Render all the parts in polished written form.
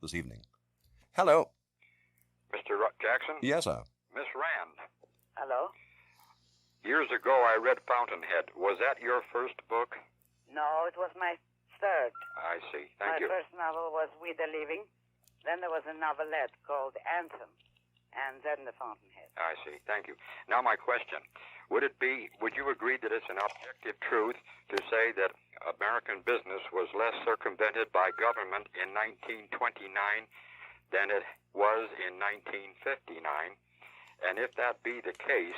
this evening. Hello. Mr. Jackson? Yes, sir. Miss Rand. Hello? Years ago I read Fountainhead. Was that your first book? No, it was my third. I see. Thank you. My first novel was We the Living. Then there was a novelette called Anthem. And then The Fountainhead. I see. Thank you. Now my question. Would you agree that it's an objective truth to say that American business was less circumvented by government in 1929 than it was in 1959? And if that be the case,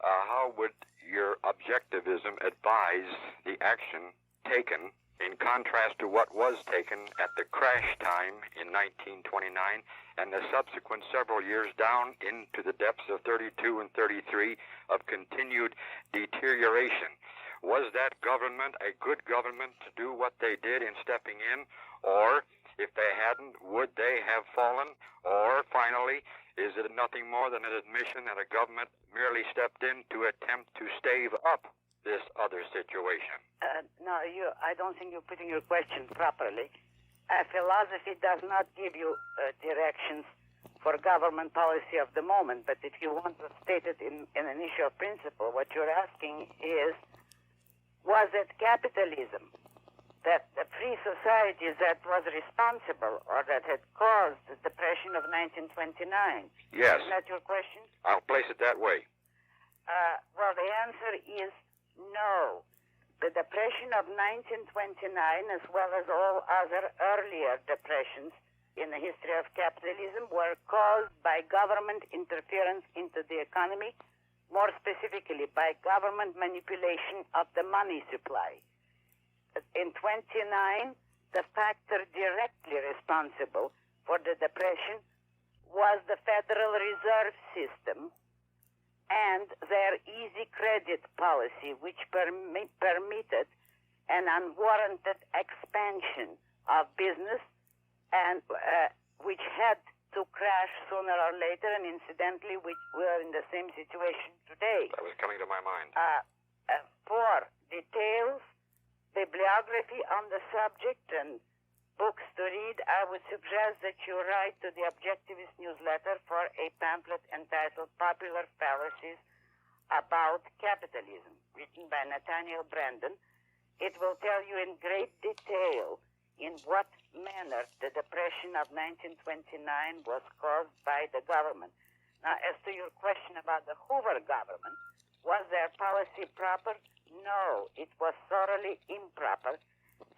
how would your objectivism advise the action taken in contrast to what was taken at the crash time in 1929 and the subsequent several years down into the depths of 32 and 33 of continued deterioration? Was that government a good government to do what they did in stepping in? Or, if they hadn't, would they have fallen? Or, finally, is it nothing more than an admission that a government merely stepped in to attempt to stave up this other situation? No, I don't think you're putting your question properly. Philosophy does not give you directions for government policy of the moment, but if you want to state it in an issue of principle, what you're asking is, was it capitalism, that the free society that was responsible or that had caused the depression of 1929? Yes. Is that your question? I'll place it that way. Well, the answer is no. The depression of 1929, as well as all other earlier depressions in the history of capitalism, were caused by government interference into the economy, more specifically by government manipulation of the money supply. In 29, the factor directly responsible for the depression was the Federal Reserve System and their easy credit policy, which permitted an unwarranted expansion of business and which had to crash sooner or later, and incidentally, we are in the same situation today. That was coming to my mind. For details, bibliography on the subject, and books to read, I would suggest that you write to the Objectivist newsletter for a pamphlet entitled Popular Fallacies About Capitalism, written by Nathaniel Brandon. It will tell you in great detail in what manner the depression of 1929 was caused by the government. Now, as to your question about the Hoover government, was their policy proper? No, it was thoroughly improper,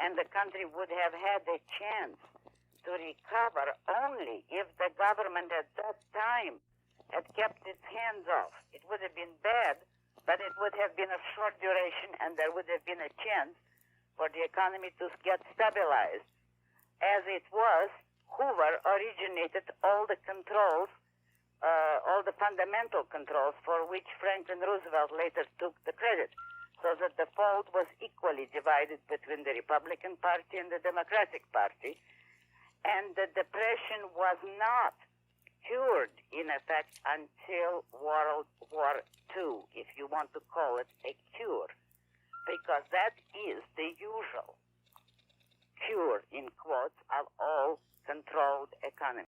and the country would have had a chance to recover only if the government at that time had kept its hands off. It would have been bad, but it would have been of short duration, and there would have been a chance for the economy to get stabilized. As it was, Hoover originated all the controls, all the fundamental controls for which Franklin Roosevelt later took the credit, so that the fault was equally divided between the Republican Party and the Democratic Party. And the Depression was not cured, in effect, until World War II, if you want to call it a cure, because that is the usual cure, in quotes, of all controlled economies.